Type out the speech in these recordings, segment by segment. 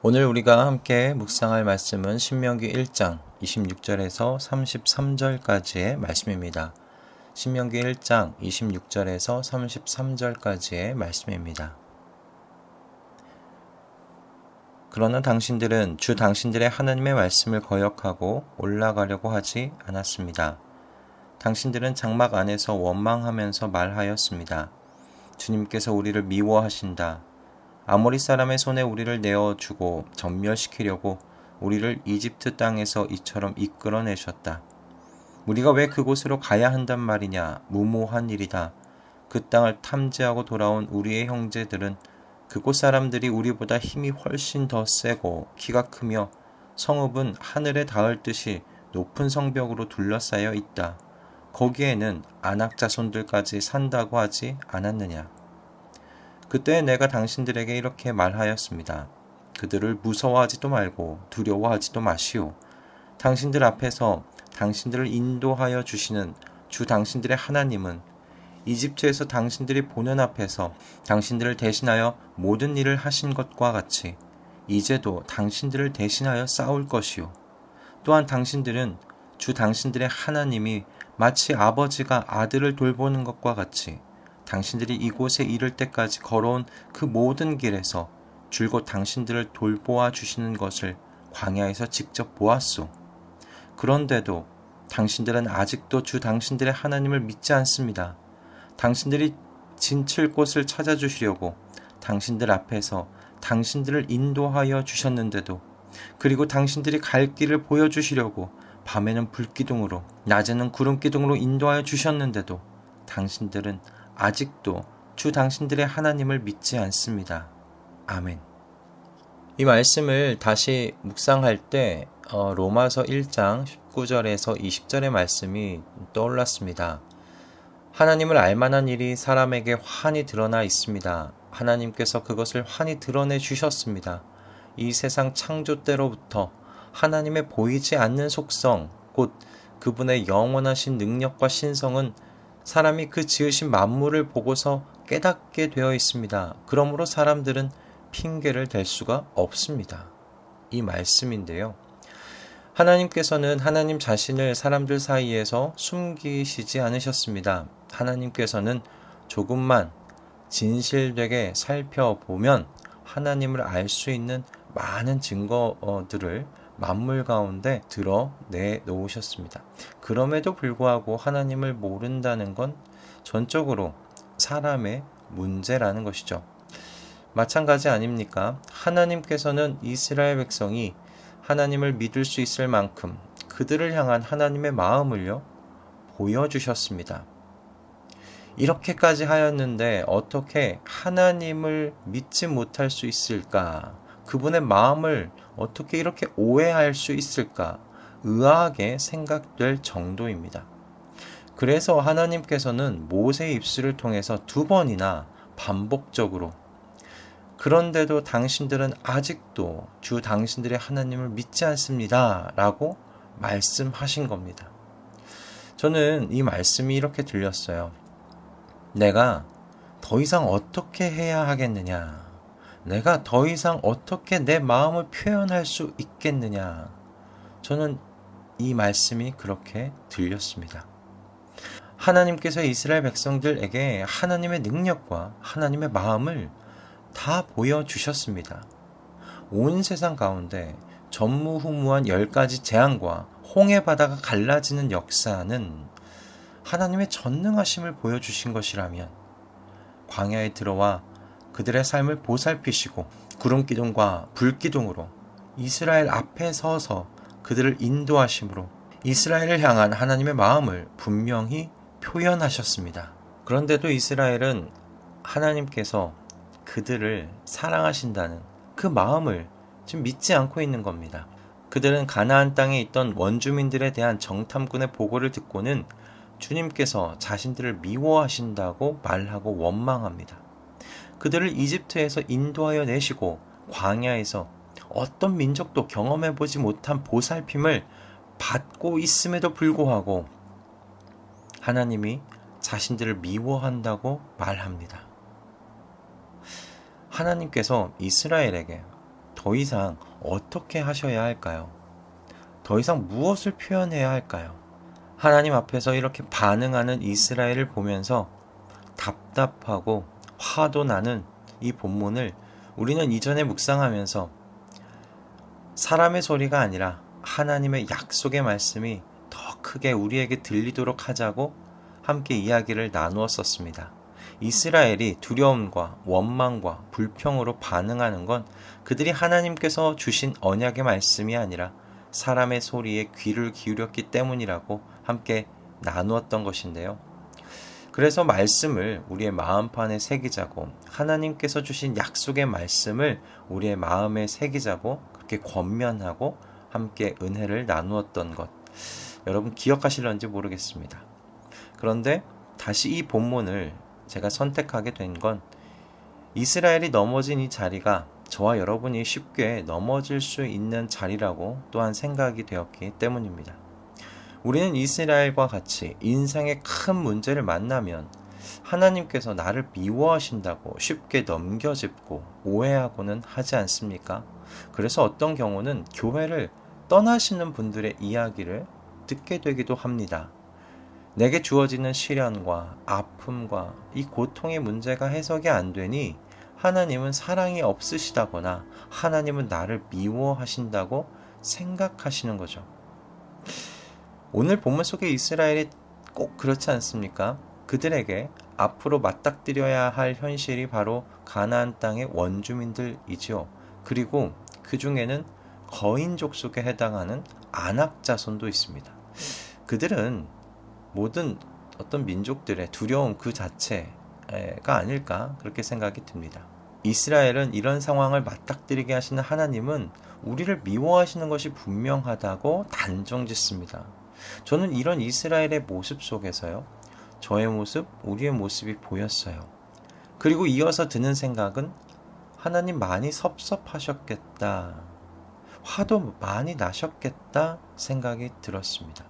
오늘 우리가 함께 묵상할 말씀은 신명기 1장 26절에서 33절까지의 말씀입니다. 신명기 1장 26절에서 33절까지의 말씀입니다. 그러나 당신들은 주 당신들의 하나님의 말씀을 거역하고 올라가려고 하지 않았습니다. 당신들은 장막 안에서 원망하면서 말하였습니다. 주님께서 우리를 미워하신다. 아모리 사람의 손에 우리를 내어주고 전멸시키려고 우리를 이집트 땅에서 이처럼 이끌어내셨다. 우리가 왜 그곳으로 가야 한단 말이냐? 무모한 일이다. 그 땅을 탐지하고 돌아온 우리의 형제들은 그곳 사람들이 우리보다 힘이 훨씬 더 세고 키가 크며 성읍은 하늘에 닿을 듯이 높은 성벽으로 둘러싸여 있다. 거기에는 안악 자손들까지 산다고 하지 않았느냐? 그때 내가 당신들에게 이렇게 말하였습니다. 그들을 무서워하지도 말고 두려워하지도 마시오. 당신들 앞에서 당신들을 인도하여 주시는 주 당신들의 하나님은 이집트에서 당신들이 보는 앞에서 당신들을 대신하여 모든 일을 하신 것과 같이 이제도 당신들을 대신하여 싸울 것이요. 또한 당신들은 주 당신들의 하나님이 마치 아버지가 아들을 돌보는 것과 같이 당신들이 이곳에 이를 때까지 걸어온 그 모든 길에서 줄곧 당신들을 돌보아 주시는 것을 광야에서 직접 보았소. 그런데도 당신들은 아직도 주 당신들의 하나님을 믿지 않습니다. 당신들이 진칠 곳을 찾아주시려고 당신들 앞에서 당신들을 인도하여 주셨는데도, 그리고 당신들이 갈 길을 보여주시려고 밤에는 불기둥으로 낮에는 구름기둥으로 인도하여 주셨는데도 당신들은 아직도 주 당신들의 하나님을 믿지 않습니다. 아멘. 이 말씀을 다시 묵상할 때 로마서 1장 19절에서 20절의 말씀이 떠올랐습니다. 하나님을 알만한 일이 사람에게 환히 드러나 있습니다. 하나님께서 그것을 환히 드러내 주셨습니다. 이 세상 창조 때로부터 하나님의 보이지 않는 속성, 곧 그분의 영원하신 능력과 신성은 사람이 그 지으신 만물을 보고서 깨닫게 되어 있습니다. 그러므로 사람들은 핑계를 댈 수가 없습니다. 이 말씀인데요. 하나님께서는 하나님 자신을 사람들 사이에서 숨기시지 않으셨습니다. 하나님께서는 조금만 진실되게 살펴보면 하나님을 알 수 있는 많은 증거들을 만물 가운데 드러내 놓으셨습니다. 그럼에도 불구하고 하나님을 모른다는 건 전적으로 사람의 문제라는 것이죠. 마찬가지 아닙니까? 하나님께서는 이스라엘 백성이 하나님을 믿을 수 있을 만큼 그들을 향한 하나님의 마음을요, 보여주셨습니다. 이렇게까지 하였는데 어떻게 하나님을 믿지 못할 수 있을까? 그분의 마음을 어떻게 이렇게 오해할 수 있을까? 의아하게 생각될 정도입니다. 그래서 하나님께서는 모세의 입술을 통해서 2번이나 반복적으로 그런데도 당신들은 아직도 주 당신들의 하나님을 믿지 않습니다. 라고 말씀하신 겁니다. 저는 이 말씀이 이렇게 들렸어요. 내가 더 이상 어떻게 해야 하겠느냐? 내가 더 이상 어떻게 내 마음을 표현할 수 있겠느냐? 저는 이 말씀이 그렇게 들렸습니다. 하나님께서 이스라엘 백성들에게 하나님의 능력과 하나님의 마음을 다 보여주셨습니다. 온 세상 가운데 전무후무한 10가지 재앙과 홍해 바다가 갈라지는 역사는 하나님의 전능하심을 보여주신 것이라면 광야에 들어와 그들의 삶을 보살피시고 구름기둥과 불기둥으로 이스라엘 앞에 서서 그들을 인도하심으로 이스라엘을 향한 하나님의 마음을 분명히 표현하셨습니다. 그런데도 이스라엘은 하나님께서 그들을 사랑하신다는 그 마음을 지금 믿지 않고 있는 겁니다. 그들은 가나안 땅에 있던 원주민들에 대한 정탐꾼의 보고를 듣고는 주님께서 자신들을 미워하신다고 말하고 원망합니다. 그들을 이집트에서 인도하여 내시고 광야에서 어떤 민족도 경험해보지 못한 보살핌을 받고 있음에도 불구하고 하나님이 자신들을 미워한다고 말합니다. 하나님께서 이스라엘에게 더 이상 어떻게 하셔야 할까요? 더 이상 무엇을 표현해야 할까요? 하나님 앞에서 이렇게 반응하는 이스라엘을 보면서 답답하고 화도 나는 이 본문을 우리는 이전에 묵상하면서 사람의 소리가 아니라 하나님의 약속의 말씀이 더 크게 우리에게 들리도록 하자고 함께 이야기를 나누었었습니다. 이스라엘이 두려움과 원망과 불평으로 반응하는 건 그들이 하나님께서 주신 언약의 말씀이 아니라 사람의 소리에 귀를 기울였기 때문이라고 함께 나누었던 것인데요. 그래서 말씀을 우리의 마음판에 새기자고, 하나님께서 주신 약속의 말씀을 우리의 마음에 새기자고 그렇게 권면하고 함께 은혜를 나누었던 것, 여러분 기억하실런지 모르겠습니다. 그런데 다시 이 본문을 제가 선택하게 된 건 이스라엘이 넘어진 이 자리가 저와 여러분이 쉽게 넘어질 수 있는 자리라고 또한 생각이 되었기 때문입니다. 우리는 이스라엘과 같이 인생의 큰 문제를 만나면 하나님께서 나를 미워하신다고 쉽게 넘겨짚고 오해하고는 하지 않습니까? 그래서 어떤 경우는 교회를 떠나시는 분들의 이야기를 듣게 되기도 합니다. 내게 주어지는 시련과 아픔과 이 고통의 문제가 해석이 안 되니 하나님은 사랑이 없으시다거나 하나님은 나를 미워하신다고 생각하시는 거죠. 오늘 본문 속의 이스라엘이 꼭 그렇지 않습니까? 그들에게 앞으로 맞닥뜨려야 할 현실이 바로 가나안 땅의 원주민들이지요. 그리고 그 중에는 거인족 속에 해당하는 아낙 자손도 있습니다. 그들은 모든 어떤 민족들의 두려움 그 자체가 아닐까 그렇게 생각이 듭니다. 이스라엘은 이런 상황을 맞닥뜨리게 하시는 하나님은 우리를 미워하시는 것이 분명하다고 단정짓습니다. 저는 이런 이스라엘의 모습 속에서요, 저의 모습, 우리의 모습이 보였어요. 그리고 이어서 드는 생각은 하나님 많이 섭섭하셨겠다, 화도 많이 나셨겠다 생각이 들었습니다.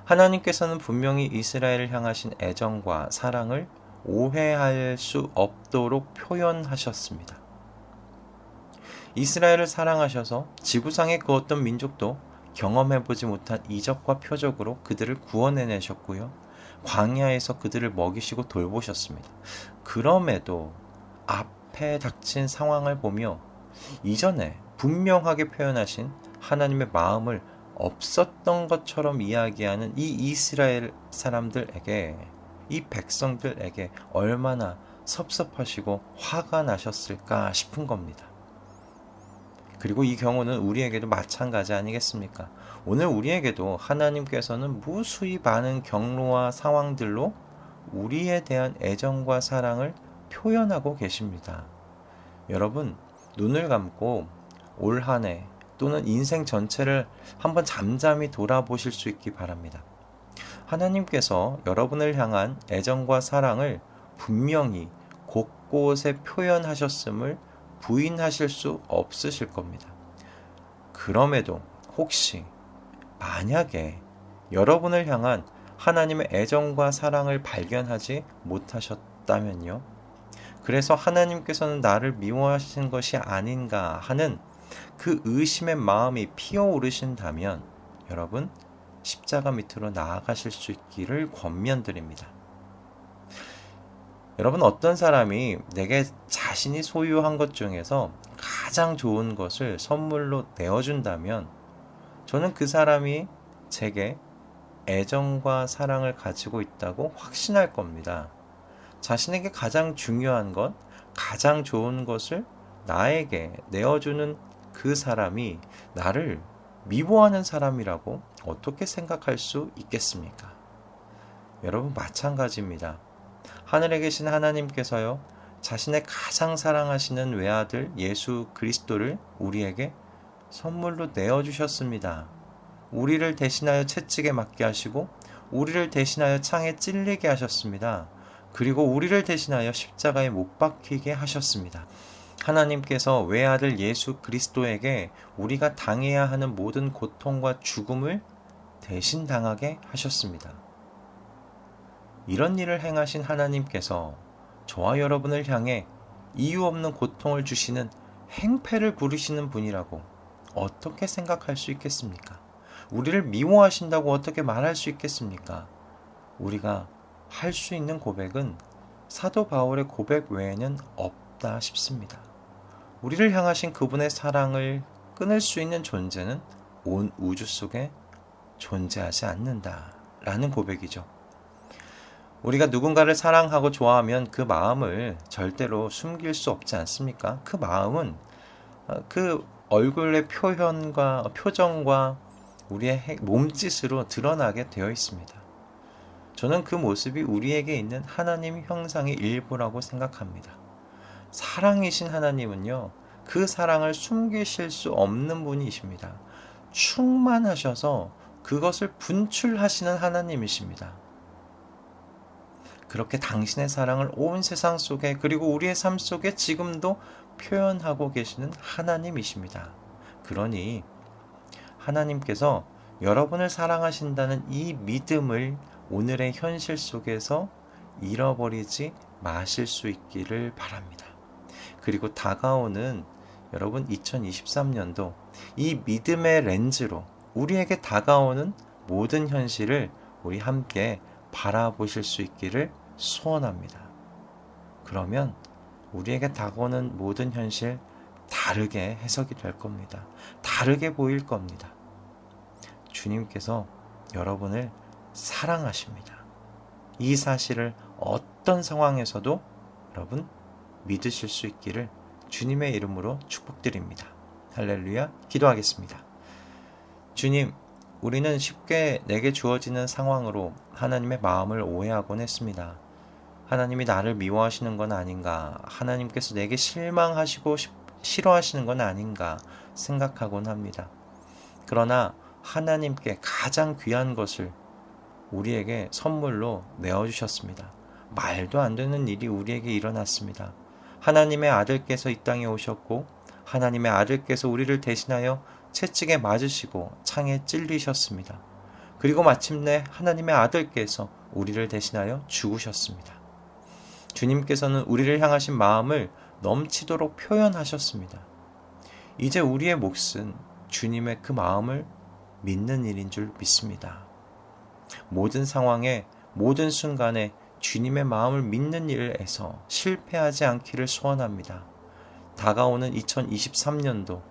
하나님께서는 분명히 이스라엘을 향하신 애정과 사랑을 오해할 수 없도록 표현하셨습니다. 이스라엘을 사랑하셔서 지구상의 그 어떤 민족도 경험해보지 못한 이적과 표적으로 그들을 구원해내셨고요. 광야에서 그들을 먹이시고 돌보셨습니다. 그럼에도 앞에 닥친 상황을 보며 이전에 분명하게 표현하신 하나님의 마음을 없었던 것처럼 이야기하는 이 이스라엘 사람들에게, 이 백성들에게 얼마나 섭섭하시고 화가 나셨을까 싶은 겁니다. 그리고 이 경우는 우리에게도 마찬가지 아니겠습니까? 오늘 우리에게도 하나님께서는 무수히 많은 경로와 상황들로 우리에 대한 애정과 사랑을 표현하고 계십니다. 여러분, 눈을 감고 올 한 해 또는 인생 전체를 한번 잠잠히 돌아보실 수 있기 바랍니다. 하나님께서 여러분을 향한 애정과 사랑을 분명히 곳곳에 표현하셨음을 부인하실 수 없으실 겁니다. 그럼에도 혹시 만약에 여러분을 향한 하나님의 애정과 사랑을 발견하지 못하셨다면요, 그래서 하나님께서는 나를 미워하신 것이 아닌가 하는 그 의심의 마음이 피어오르신다면 여러분, 십자가 밑으로 나아가실 수 있기를 권면드립니다. 여러분, 어떤 사람이 내게 자신이 소유한 것 중에서 가장 좋은 것을 선물로 내어준다면 저는 그 사람이 제게 애정과 사랑을 가지고 있다고 확신할 겁니다. 자신에게 가장 중요한 것, 가장 좋은 것을 나에게 내어주는 그 사람이 나를 미워하는 사람이라고 어떻게 생각할 수 있겠습니까? 여러분, 마찬가지입니다. 하늘에 계신 하나님께서요, 자신의 가장 사랑하시는 외아들 예수 그리스도를 우리에게 선물로 내어주셨습니다. 우리를 대신하여 채찍에 맞게 하시고 우리를 대신하여 창에 찔리게 하셨습니다. 그리고 우리를 대신하여 십자가에 못 박히게 하셨습니다. 하나님께서 외아들 예수 그리스도에게 우리가 당해야 하는 모든 고통과 죽음을 대신 당하게 하셨습니다. 이런 일을 행하신 하나님께서 저와 여러분을 향해 이유 없는 고통을 주시는 행패를 부리시는 분이라고 어떻게 생각할 수 있겠습니까? 우리를 미워하신다고 어떻게 말할 수 있겠습니까? 우리가 할 수 있는 고백은 사도 바울의 고백 외에는 없다 싶습니다. 우리를 향하신 그분의 사랑을 끊을 수 있는 존재는 온 우주 속에 존재하지 않는다라는 고백이죠. 우리가 누군가를 사랑하고 좋아하면 그 마음을 절대로 숨길 수 없지 않습니까? 그 마음은 그 얼굴의 표정과 우리의 몸짓으로 드러나게 되어 있습니다. 저는 그 모습이 우리에게 있는 하나님 형상의 일부라고 생각합니다. 사랑이신 하나님은요, 그 사랑을 숨기실 수 없는 분이십니다. 충만하셔서 그것을 분출하시는 하나님이십니다. 그렇게 당신의 사랑을 온 세상 속에 그리고 우리의 삶 속에 지금도 표현하고 계시는 하나님이십니다. 그러니 하나님께서 여러분을 사랑하신다는 이 믿음을 오늘의 현실 속에서 잃어버리지 마실 수 있기를 바랍니다. 그리고 다가오는 여러분 2023년도 이 믿음의 렌즈로 우리에게 다가오는 모든 현실을 우리 함께 바라보실 수 있기를 소원합니다. 그러면 우리에게 다가오는 모든 현실 다르게 해석이 될 겁니다. 다르게 보일 겁니다. 주님께서 여러분을 사랑하십니다. 이 사실을 어떤 상황에서도 여러분 믿으실 수 있기를 주님의 이름으로 축복드립니다. 할렐루야. 기도하겠습니다. 주님, 우리는 쉽게 내게 주어지는 상황으로 하나님의 마음을 오해하곤 했습니다. 하나님이 나를 미워하시는 건 아닌가, 하나님께서 내게 실망하시고 싫어하시는 건 아닌가 생각하곤 합니다. 그러나 하나님께 가장 귀한 것을 우리에게 선물로 내어주셨습니다. 말도 안 되는 일이 우리에게 일어났습니다. 하나님의 아들께서 이 땅에 오셨고 하나님의 아들께서 우리를 대신하여 채찍에 맞으시고 창에 찔리셨습니다. 그리고 마침내 하나님의 아들께서 우리를 대신하여 죽으셨습니다. 주님께서는 우리를 향하신 마음을 넘치도록 표현하셨습니다. 이제 우리의 몫은 주님의 그 마음을 믿는 일인 줄 믿습니다. 모든 상황에 모든 순간에 주님의 마음을 믿는 일에서 실패하지 않기를 소원합니다. 다가오는 2023년도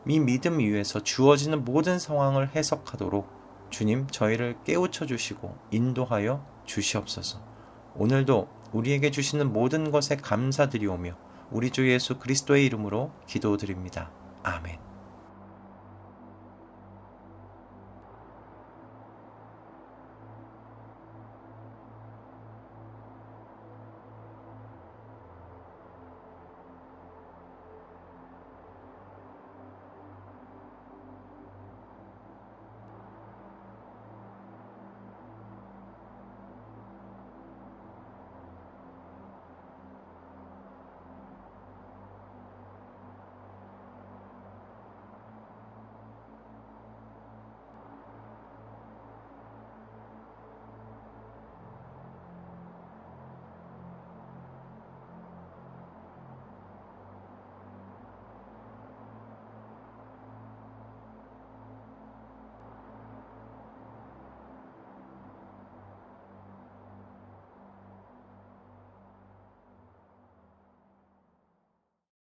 이 믿음 위에서 주어지는 모든 상황을 해석하도록 주님 저희를 깨우쳐 주시고 인도하여 주시옵소서. 오늘도 우리에게 주시는 모든 것에 감사드리오며 우리 주 예수 그리스도의 이름으로 기도드립니다. 아멘.